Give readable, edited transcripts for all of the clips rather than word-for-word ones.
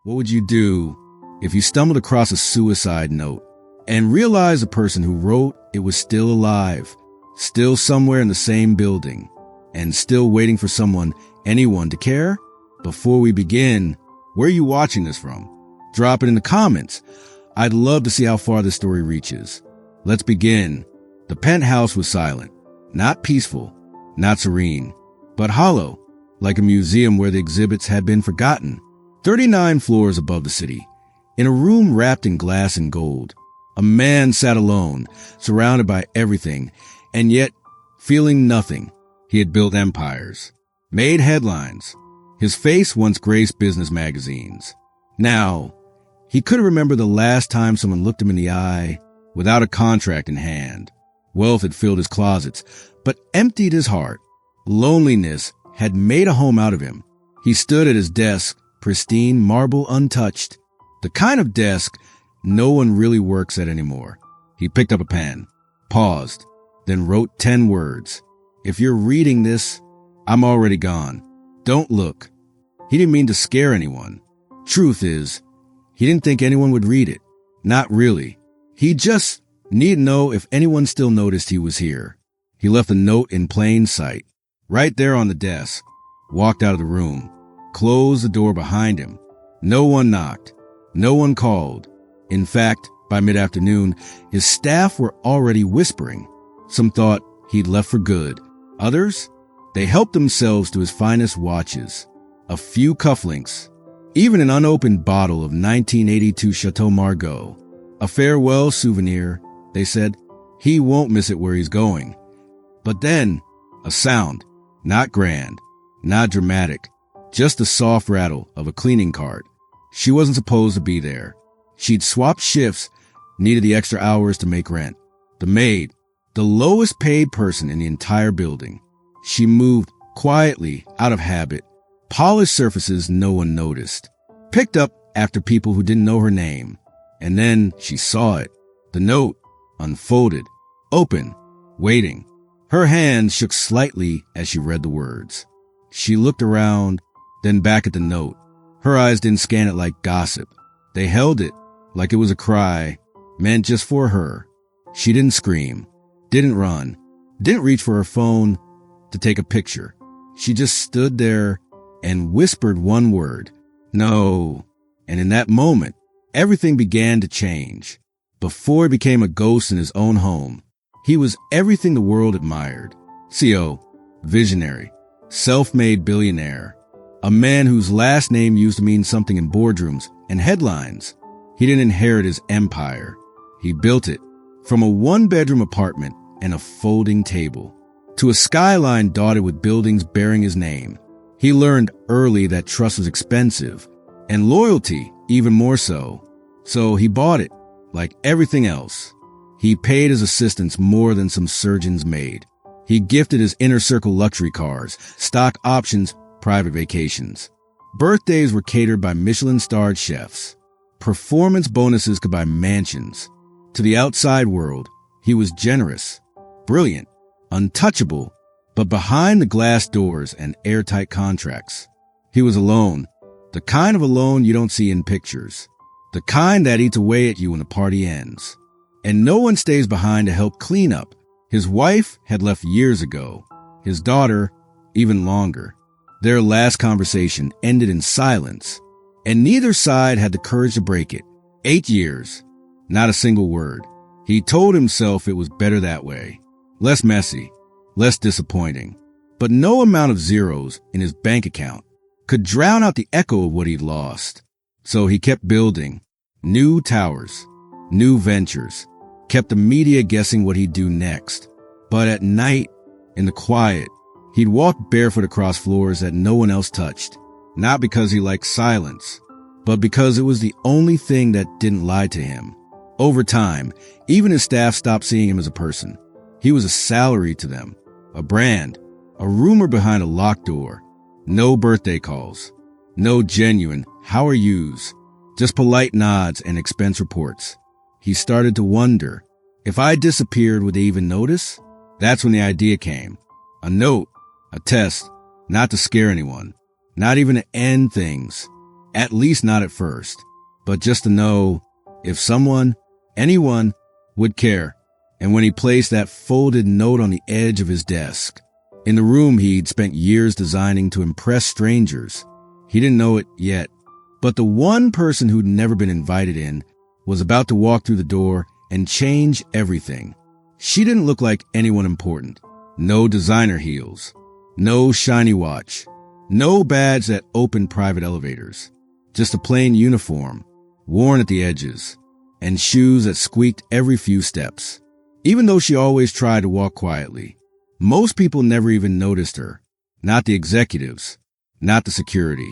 What would you do if you stumbled across a suicide note and realized the person who wrote it was still alive, still somewhere in the same building, and still waiting for anyone to care? Before we begin, where are you watching this from? Drop it in the comments. I'd love to see how far this story reaches. Let's begin. The penthouse was silent, not peaceful, not serene, but hollow, like a museum where the exhibits had been forgotten. 39 floors above the city, in a room wrapped in glass and gold, a man sat alone, surrounded by everything, and yet feeling nothing. He had built empires, made headlines. His face once graced business magazines. Now, he couldn't remember the last time someone looked him in the eye without a contract in hand. Wealth had filled his closets, but emptied his heart. Loneliness had made a home out of him. He stood at his desk, pristine, marble untouched. The kind of desk no one really works at anymore. He picked up a pen, paused, then wrote 10 words. If you're reading this, I'm already gone. Don't look. He didn't mean to scare anyone. Truth is, he didn't think anyone would read it. Not really. He just needed to know if anyone still noticed he was here. He left a note in plain sight, right there on the desk, walked out of the room, closed the door behind him. No one knocked. No one called. In fact, by mid-afternoon, his staff were already whispering. Some thought he'd left for good. Others, they helped themselves to his finest watches, a few cufflinks, even an unopened bottle of 1982 Chateau Margaux. A farewell souvenir, they said. He won't miss it where he's going. But then, a sound, not grand, not dramatic, just the soft rattle of a cleaning cart. She wasn't supposed to be there. She'd swapped shifts, needed the extra hours to make rent. The maid, the lowest paid person in the entire building. She moved quietly, out of habit, polished surfaces no one noticed, picked up after people who didn't know her name. And then she saw it. The note, unfolded, open, waiting. Her hand shook slightly as she read the words. She looked around, then back at the note. Her eyes didn't scan it like gossip. They held it like it was a cry, meant just for her. She didn't scream, didn't run, didn't reach for her phone to take a picture. She just stood there and whispered one word, no. And in that moment, everything began to change. Before he became a ghost in his own home, he was everything the world admired. CEO, visionary, self-made billionaire, a man whose last name used to mean something in boardrooms and headlines. He didn't inherit his empire. He built it from a one-bedroom apartment and a folding table to a skyline dotted with buildings bearing his name. He learned early that trust was expensive and loyalty even more so. So he bought it like everything else. He paid his assistants more than some surgeon's maid. He gifted his inner circle luxury cars, stock options, private vacations. Birthdays were catered by Michelin-starred chefs. Performance bonuses could buy mansions. To the outside world, he was generous, brilliant, untouchable, but behind the glass doors and airtight contracts, he was alone. The kind of alone you don't see in pictures. The kind that eats away at you when the party ends. And no one stays behind to help clean up. His wife had left years ago. His daughter, even longer. Their last conversation ended in silence, and neither side had the courage to break it. 8 years. Not a single word. He told himself it was better that way. Less messy, less disappointing. But no amount of zeros in his bank account could drown out the echo of what he'd lost. So he kept building new towers, new ventures, kept the media guessing what he'd do next. But at night, in the quiet, he'd walk barefoot across floors that no one else touched. Not because he liked silence, but because it was the only thing that didn't lie to him. Over time, even his staff stopped seeing him as a person. He was a salary to them, a brand, a rumor behind a locked door. No birthday calls, no genuine "how are yous," just polite nods and expense reports. He started to wonder, if I disappeared, would they even notice? That's when the idea came. A note, a test, not to scare anyone, not even to end things, At least not at first. But just to know if someone, anyone, would care. And when he placed that folded note on the edge of his desk, in the room he'd spent years designing to impress strangers, he didn't know it yet. But the one person who'd never been invited in was about to walk through the door and change everything. She didn't look like anyone important. No designer heels. No shiny watch. No badge that opened private elevators. Just a plain uniform, worn at the edges, and shoes that squeaked every few steps. Even though she always tried to walk quietly, most people never even noticed her. Not the executives, not the security,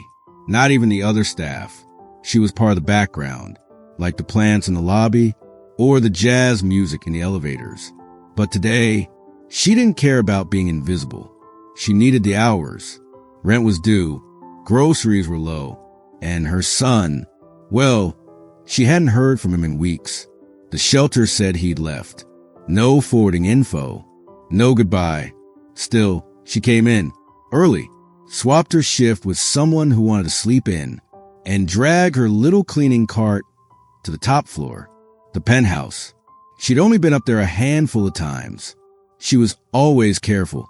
not even the other staff. She was part of the background, like the plants in the lobby or the jazz music in the elevators. But today, she didn't care about being invisible. She needed the hours. Rent was due, groceries were low, and her son, well, she hadn't heard from him in weeks. The shelter said he'd left. No forwarding info. No goodbye. Still, she came in, early, swapped her shift with someone who wanted to sleep in, and dragged her little cleaning cart to the top floor, the penthouse. She'd only been up there a handful of times. She was always careful,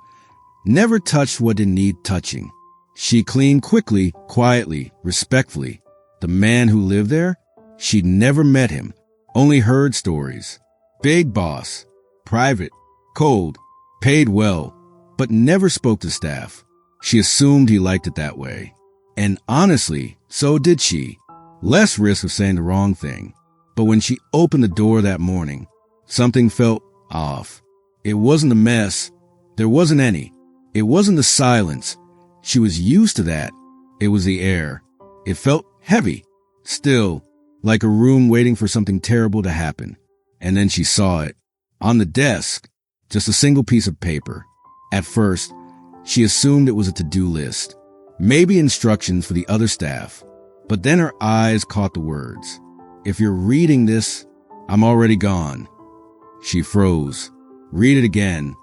never touched what didn't need touching. She cleaned quickly, quietly, respectfully. The man who lived there, she'd never met him, only heard stories. Big boss, private, cold, paid well, but never spoke to staff. She assumed he liked it that way. And honestly, so did she. Less risk of saying the wrong thing. But when she opened the door that morning, something felt off. It wasn't the mess. There wasn't any. It wasn't the silence. She was used to that. It was the air. It felt heavy. Still, like a room waiting for something terrible to happen. And then she saw it. On the desk, just a single piece of paper. At first, she assumed it was a to-do list. Maybe instructions for the other staff. But then her eyes caught the words. If you're reading this, I'm already gone. She froze. Read it again.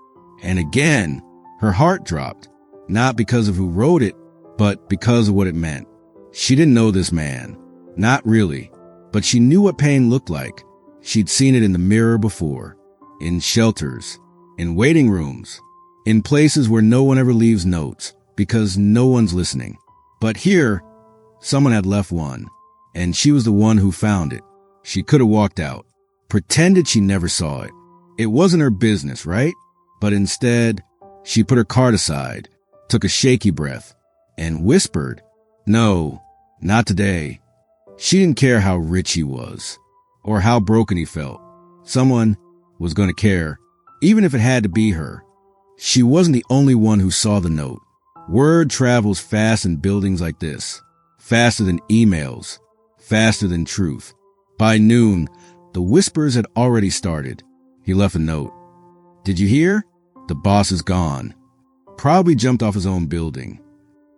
And again, her heart dropped. Not because of who wrote it, but because of what it meant. She didn't know this man. Not really. But she knew what pain looked like. She'd seen it in the mirror before. In shelters. In waiting rooms. In places where no one ever leaves notes, because no one's listening. But here, someone had left one. And she was the one who found it. She could have walked out. Pretended she never saw it. It wasn't her business, right? But instead, she put her card aside, took a shaky breath, and whispered, "No, not today." She didn't care how rich he was, or how broken he felt. Someone was going to care, even if it had to be her. She wasn't the only one who saw the note. Word travels fast in buildings like this. Faster than emails. Faster than truth. By noon, the whispers had already started. He left a note. "Did you hear? The boss is gone." Probably jumped off his own building.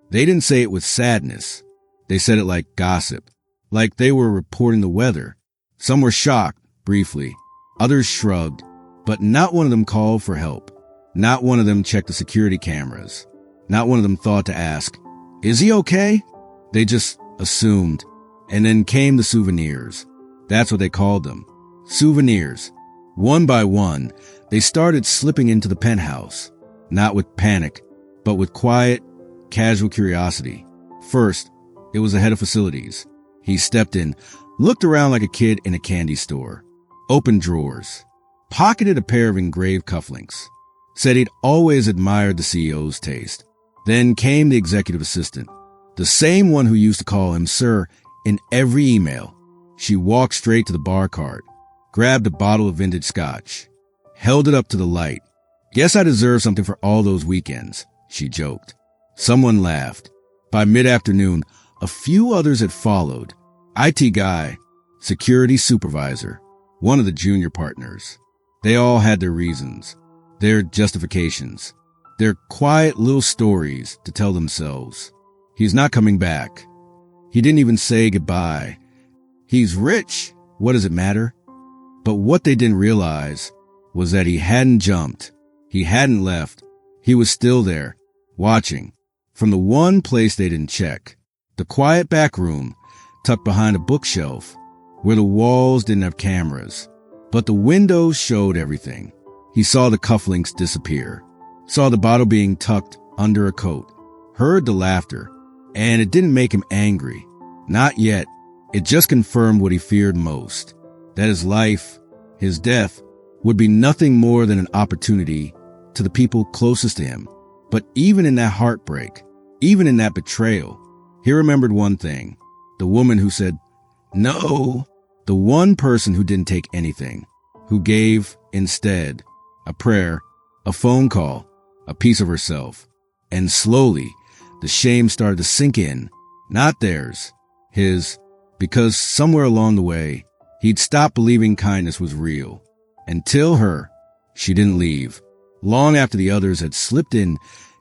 They didn't say it with sadness. They said it like gossip. Like they were reporting the weather. Some were shocked, briefly. Others shrugged. But not one of them called for help. Not one of them checked the security cameras. Not one of them thought to ask, "Is he okay?" They just assumed. And then came the souvenirs. That's what they called them. Souvenirs. One by one, they started slipping into the penthouse. Not with panic, but with quiet, casual curiosity. First, it was the head of facilities. He stepped in, looked around like a kid in a candy store. Opened drawers. Pocketed a pair of engraved cufflinks. Said he'd always admired the CEO's taste. Then came the executive assistant. The same one who used to call him sir in every email. She walked straight to the bar cart. Grabbed a bottle of vintage scotch. Held it up to the light. "Guess I deserve something for all those weekends," she joked. Someone laughed. By mid-afternoon, a few others had followed. IT guy, security supervisor, one of the junior partners. They all had their reasons, their justifications, their quiet little stories to tell themselves. He's not coming back. He didn't even say goodbye. He's rich. What does it matter? But what they didn't realize was that he hadn't jumped. He hadn't left. He was still there, watching, from the one place they didn't check, the quiet back room tucked behind a bookshelf where the walls didn't have cameras, but the windows showed everything. He saw the cufflinks disappear, saw the bottle being tucked under a coat, heard the laughter, and it didn't make him angry. Not yet. It just confirmed what he feared most, that his life, his death, would be nothing more than an opportunity to the people closest to him. But even in that heartbreak, even in that betrayal, he remembered one thing: the woman who said no, the one person who didn't take anything, who gave instead a prayer, a phone call, a piece of herself. And slowly, the shame started to sink in, not theirs, his, because somewhere along the way, he'd stopped believing kindness was real. Until her, she didn't leave. Long after the others had slipped in,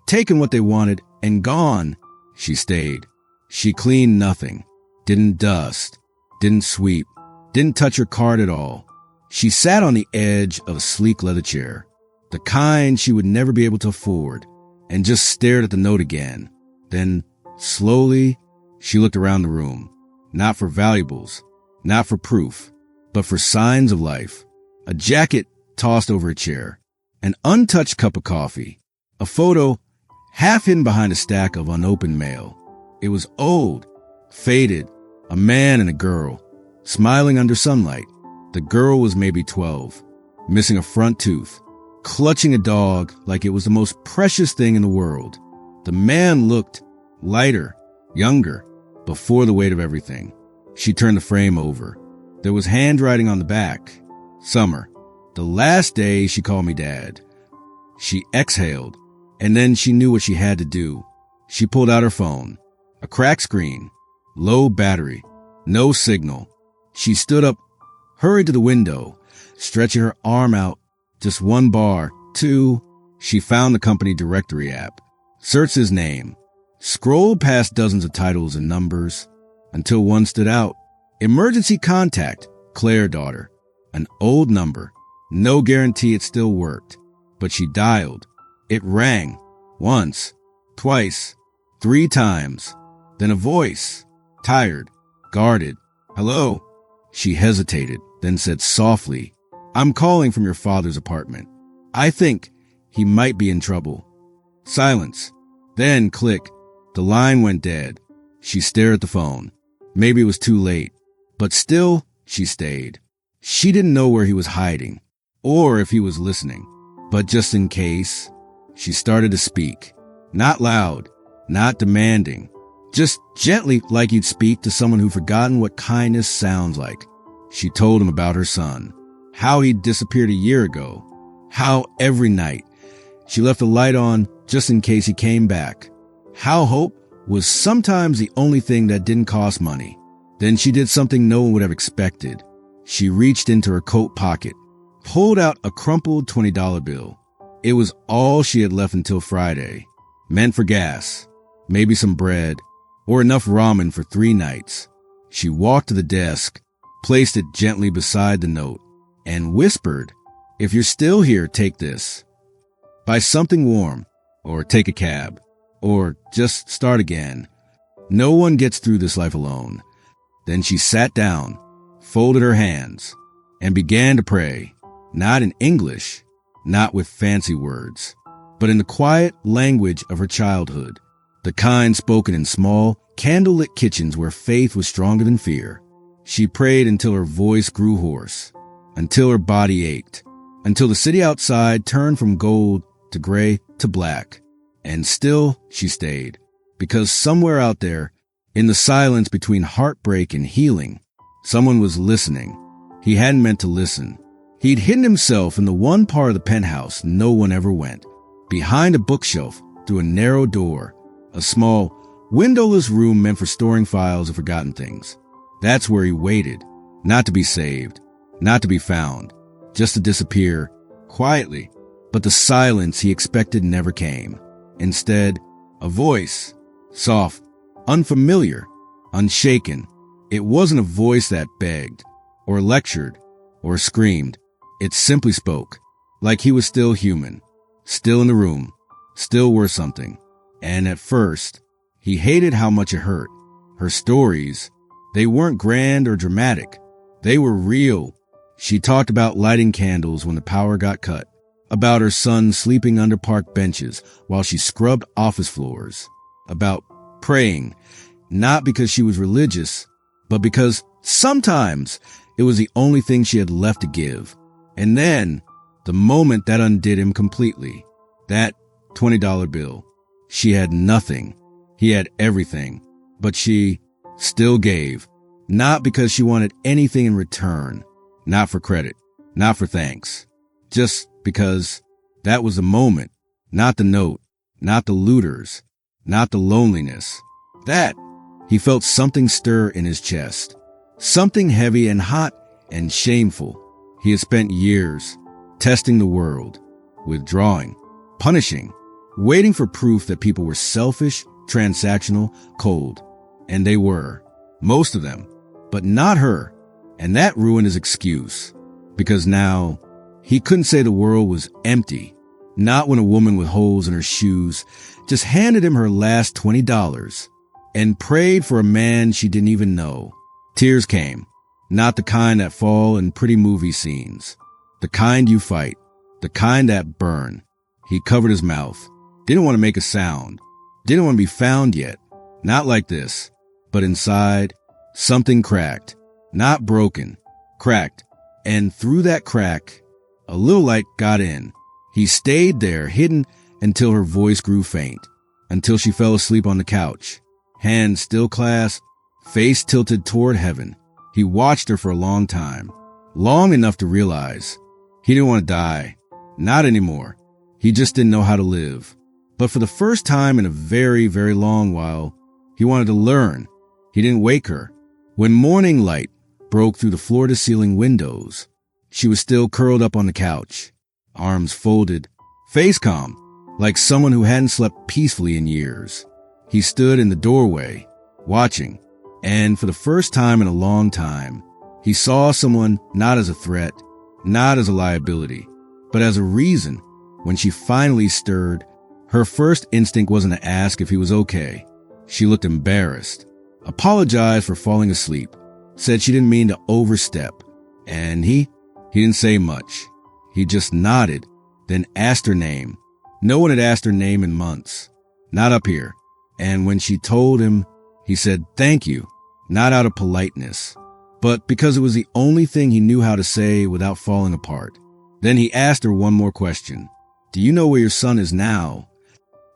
taken what they wanted, and gone, she stayed. She cleaned nothing, didn't dust, didn't sweep, didn't touch her cart at all. She sat on the edge of a sleek leather chair, the kind she would never be able to afford, and just stared at the note again. Then, slowly, she looked around the room, not for valuables, not for proof, but for signs of life. A jacket tossed over a chair, an untouched cup of coffee, a photo half hidden behind a stack of unopened mail. It was old, faded, a man and a girl, smiling under sunlight. The girl was maybe 12, missing a front tooth, clutching a dog like it was the most precious thing in the world. The man looked lighter, younger, before the weight of everything. She turned the frame over. There was handwriting on the back. Summer, the last day she called me Dad. She exhaled, and then she knew what she had to do. She pulled out her phone. A cracked screen, low battery, no signal. She stood up, hurried to the window, stretching her arm out. Just one bar, two. She found the company directory app, searched his name, scrolled past dozens of titles and numbers until one stood out. Emergency contact, Claire daughter. An old number. No guarantee it still worked. But she dialed. It rang. Once, twice, 3 times. Then a voice. Tired. Guarded. Hello. She hesitated, then said softly, I'm calling from your father's apartment. I think he might be in trouble. Silence. Then click. The line went dead. She stared at the phone. Maybe it was too late. But still, she stayed. She didn't know where he was hiding, or if he was listening. But just in case, she started to speak. Not loud, not demanding. Just gently, like you'd speak to someone who'd forgotten what kindness sounds like. She told him about her son, how he'd disappeared a year ago, how every night she left the light on just in case he came back, how hope was sometimes the only thing that didn't cost money. Then she did something no one would have expected. She reached into her coat pocket, pulled out a crumpled $20 bill. It was all she had left until Friday, meant for gas, maybe some bread, or enough ramen for 3 nights. She walked to the desk, placed it gently beside the note, and whispered, if you're still here, take this. Buy something warm, or take a cab, or just start again. No one gets through this life alone. Then she sat down, folded her hands, and began to pray, not in English, not with fancy words, but in the quiet language of her childhood, the kind spoken in small, candlelit kitchens where faith was stronger than fear. She prayed until her voice grew hoarse, until her body ached, until the city outside turned from gold to gray to black. And still she stayed, because somewhere out there, in the silence between heartbreak and healing, someone was listening. He hadn't meant to listen. He'd hidden himself in the one part of the penthouse no one ever went, behind a bookshelf through a narrow door, a small, windowless room meant for storing files of forgotten things. That's where he waited, not to be saved, not to be found, just to disappear, quietly. But the silence he expected never came. Instead, a voice, soft, unfamiliar, unshaken. It wasn't a voice that begged, or lectured, or screamed. It simply spoke, like he was still human, still in the room, still worth something. And at first, he hated how much it hurt. Her stories, They weren't grand or dramatic. They were real. She talked about lighting candles when the power got cut, about her son sleeping under park benches while she scrubbed office floors, about praying, not because she was religious, but because sometimes it was the only thing she had left to give. And then, the moment that undid him completely, that $20 bill. She had nothing. He had everything. But she still gave, not because she wanted anything in return, not for credit, not for thanks, just because that was the moment, not the note, not the looters, not the loneliness. That, he felt something stir in his chest, something heavy and hot and shameful. He had spent years testing the world, withdrawing, punishing, waiting for proof that people were selfish, transactional, cold. And they were, most of them, but not her. And that ruined his excuse, because now he couldn't say the world was empty, not when a woman with holes in her shoes just handed him her last $20 and prayed for a man she didn't even know. Tears came, not the kind that fall in pretty movie scenes, the kind you fight, the kind that burn. He covered his mouth, didn't want to make a sound, didn't want to be found yet, not like this. But inside, something cracked, not broken, cracked. And through that crack, a little light got in. He stayed there, hidden, until her voice grew faint, until she fell asleep on the couch, hands still clasped, face tilted toward heaven. He watched her for a long time, long enough to realize he didn't want to die, not anymore. He just didn't know how to live. But for the first time in a very, very long while, he wanted to learn. He didn't wake her. When morning light broke through the floor-to-ceiling windows, she was still curled up on the couch, arms folded, face calm, like someone who hadn't slept peacefully in years. He stood in the doorway, watching, and for the first time in a long time, he saw someone not as a threat, not as a liability, but as a reason. When she finally stirred, her first instinct wasn't to ask if he was okay. She looked embarrassed, apologized for falling asleep, said she didn't mean to overstep, and he didn't say much. He just nodded, then asked her name. No one had asked her name in months, not up here. And when she told him, he said thank you, not out of politeness, but because it was the only thing he knew how to say without falling apart. Then he asked her one more question. Do you know where your son is now?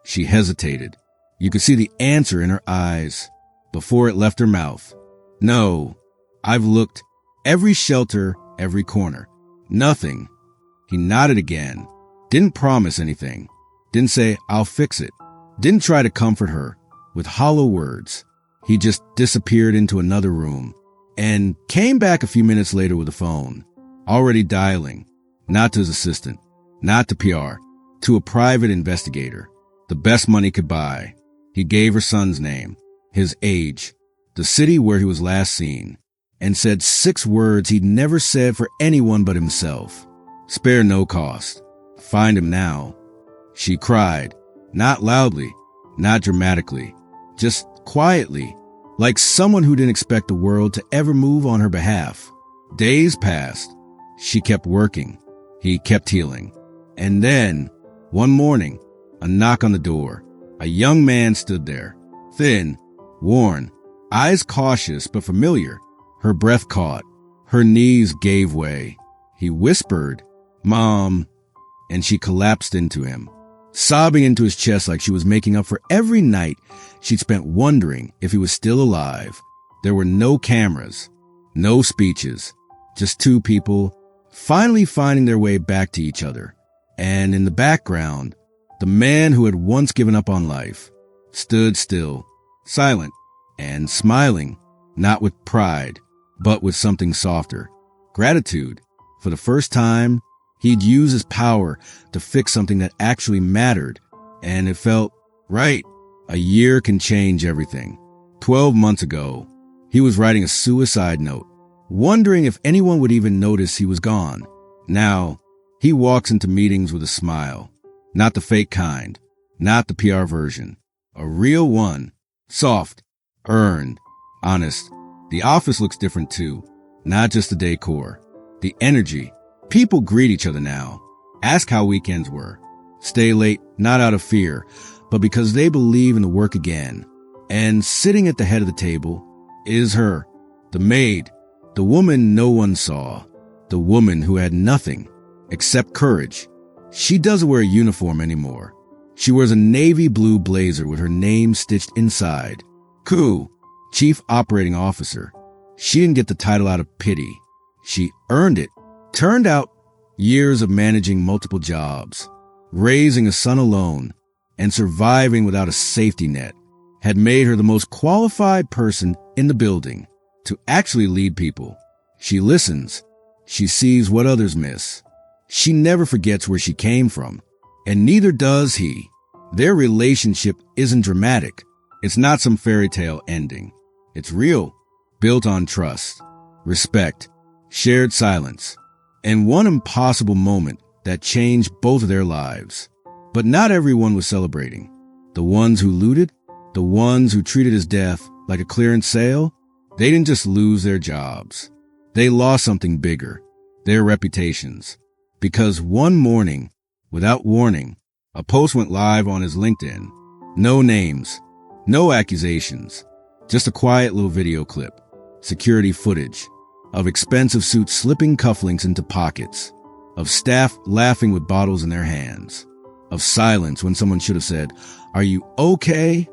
She hesitated. You could see the answer in her eyes before it left her mouth. No, I've looked every shelter, every corner. Nothing. He nodded again. Didn't promise anything. Didn't say, I'll fix it. Didn't try to comfort her with hollow words. He just disappeared into another room and came back a few minutes later with a phone, already dialing, not to his assistant, not to PR, to a private investigator, the best money could buy. He gave her son's name, his age, the city where he was last seen, and said 6 words he'd never said for anyone but himself. Spare no cost. Find him now. She cried, not loudly, not dramatically, just quietly, like someone who didn't expect the world to ever move on her behalf. Days passed. She kept working. He kept healing. And then, one morning, a knock on the door. A young man stood there, thin, worn, eyes cautious but familiar. Her breath caught. Her knees gave way. He whispered, Mom, and she collapsed into him, sobbing into his chest like she was making up for every night she'd spent wondering if he was still alive. There were no cameras, no speeches, just 2 people finally finding their way back to each other. And in the background, the man who had once given up on life stood still, silent, and smiling, not with pride, but with something softer, gratitude. For the first time, he'd use his power to fix something that actually mattered, and it felt right. A year can change everything. 12 months ago, he was writing a suicide note, wondering if anyone would even notice he was gone. Now, he walks into meetings with a smile, not the fake kind, not the PR version, a real one, soft, earned, honest, The office looks different too, not just the decor. The energy. People greet each other now, ask how weekends were, stay late not out of fear, but because they believe in the work again. And sitting at the head of the table is her, the maid, the woman no one saw, the woman who had nothing except courage. She doesn't wear a uniform anymore. She wears a navy blue blazer with her name stitched inside. Ku, Chief Operating Officer. She didn't get the title out of pity. She earned it. Turned out, years of managing multiple jobs, raising a son alone, and surviving without a safety net had made her the most qualified person in the building to actually lead people. She listens. She sees what others miss. She never forgets where she came from, and neither does he. Their relationship isn't dramatic. It's not some fairy tale ending. It's real, built on trust, respect, shared silence, and one impossible moment that changed both of their lives. But not everyone was celebrating. The ones who looted, the ones who treated his death like a clearance sale, they didn't just lose their jobs. They lost something bigger, their reputations. Because one morning, without warning, a post went live on his LinkedIn. No names, no accusations, just a quiet little video clip, security footage of expensive suits slipping cufflinks into pockets, of staff laughing with bottles in their hands, of silence when someone should have said, "Are you okay?"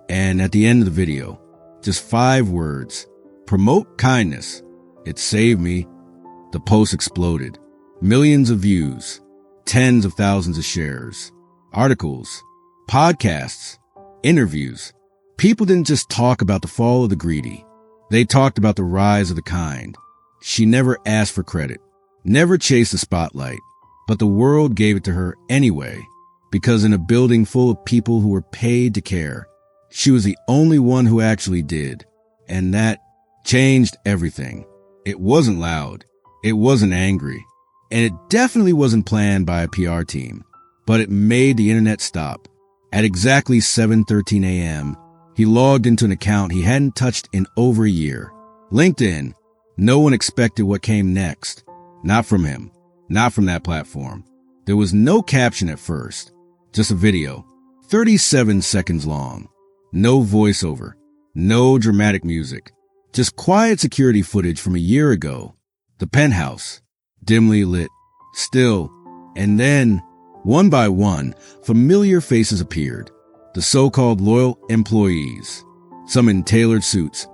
And at the end of the video, just 5 words, "Promote kindness. It saved me." The post exploded. Millions of views, tens of thousands of shares, articles, podcasts, interviews. People didn't just talk about the fall of the greedy. They talked about the rise of the kind. She never asked for credit, never chased the spotlight, but the world gave it to her anyway, because in a building full of people who were paid to care, she was the only one who actually did. And that changed everything. It wasn't loud. It wasn't angry. And it definitely wasn't planned by a PR team, but it made the internet stop. At exactly 7:13 a.m., he logged into an account he hadn't touched in over a year. LinkedIn. No one expected what came next. Not from him. Not from that platform. There was no caption at first. Just a video. 37 seconds long. No voiceover. No dramatic music. Just quiet security footage from a year ago. The penthouse. Dimly lit. Still. And then, one by one, familiar faces appeared. The so-called loyal employees. Some in tailored suits.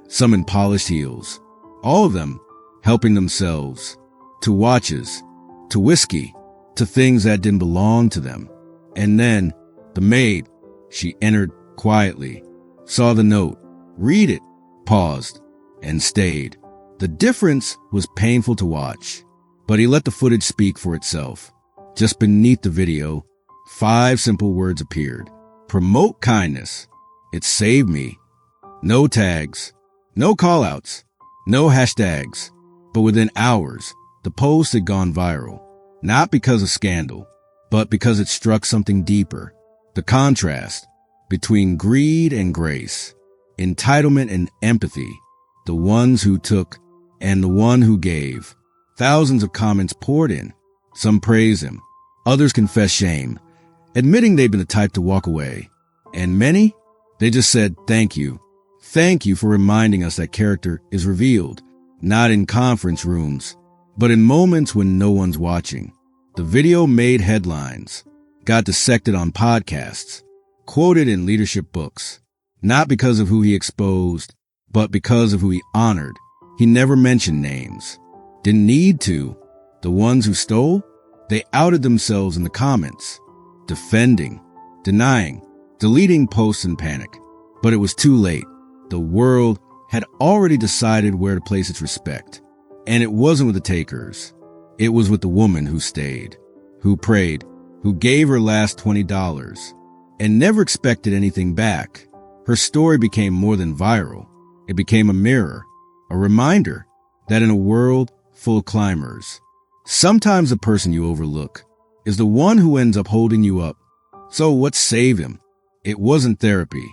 Some in polished heels. All of them helping themselves. To watches. To whiskey. To things that didn't belong to them. And then, the maid. She entered quietly. Saw the note. Read it. Paused. And stayed. The difference was painful to watch. But he let the footage speak for itself. Just beneath the video, 5 simple words appeared. Promote kindness. It saved me. No tags. No callouts. No hashtags. But within hours, the post had gone viral. Not because of scandal, but because it struck something deeper. The contrast between greed and grace. Entitlement and empathy. The ones who took and the one who gave. Thousands of comments poured in. Some praise him. Others confess shame, admitting they'd been the type to walk away. And many, they just said, thank you. Thank you for reminding us that character is revealed, not in conference rooms, but in moments when no one's watching. The video made headlines, got dissected on podcasts, quoted in leadership books, not because of who he exposed, but because of who he honored. He never mentioned names. Didn't need to. The ones who stole, they outed themselves in the comments, defending, denying, deleting posts in panic. But it was too late. The world had already decided where to place its respect. And it wasn't with the takers. It was with the woman who stayed, who prayed, who gave her last $20 and never expected anything back. Her story became more than viral. It became a mirror, a reminder that in a world full of climbers, sometimes the person you overlook is the one who ends up holding you up. So what saved him? It wasn't therapy,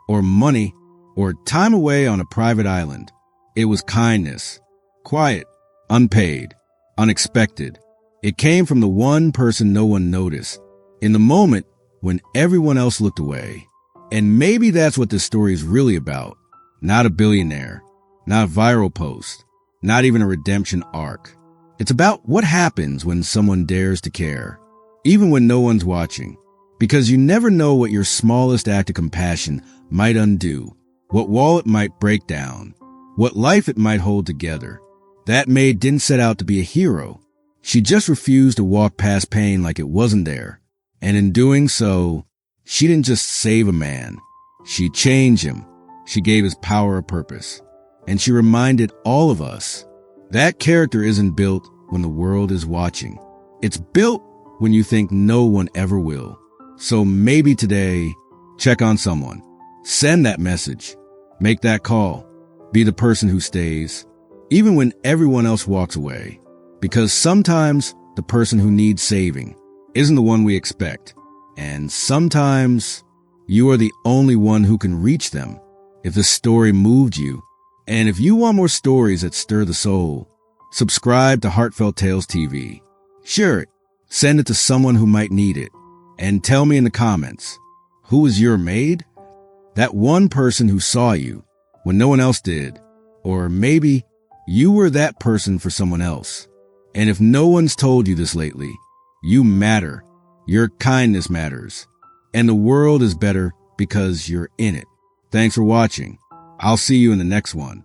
or money, or time away on a private island. It was kindness. Quiet, unpaid, unexpected. It came from the one person no one noticed, in the moment when everyone else looked away. And maybe that's what this story is really about. Not a billionaire, not a viral post, not even a redemption arc. It's about what happens when someone dares to care, even when no one's watching. Because you never know what your smallest act of compassion might undo, what wall it might break down, what life it might hold together. That maid didn't set out to be a hero. She just refused to walk past pain like it wasn't there. And in doing so, she didn't just save a man. She changed him. She gave his power a purpose. And she reminded all of us that character isn't built when the world is watching. It's built when you think no one ever will. So maybe today, check on someone. Send that message. Make that call. Be the person who stays, even when everyone else walks away. Because sometimes the person who needs saving isn't the one we expect. And sometimes you are the only one who can reach them. If the story moved you, and if you want more stories that stir the soul, subscribe to Heartfelt Tales TV. Share it. Send it to someone who might need it. And tell me in the comments, who was your maid? That one person who saw you when no one else did. Or maybe you were that person for someone else. And if no one's told you this lately, you matter. Your kindness matters. And the world is better because you're in it. Thanks for watching. I'll see you in the next one.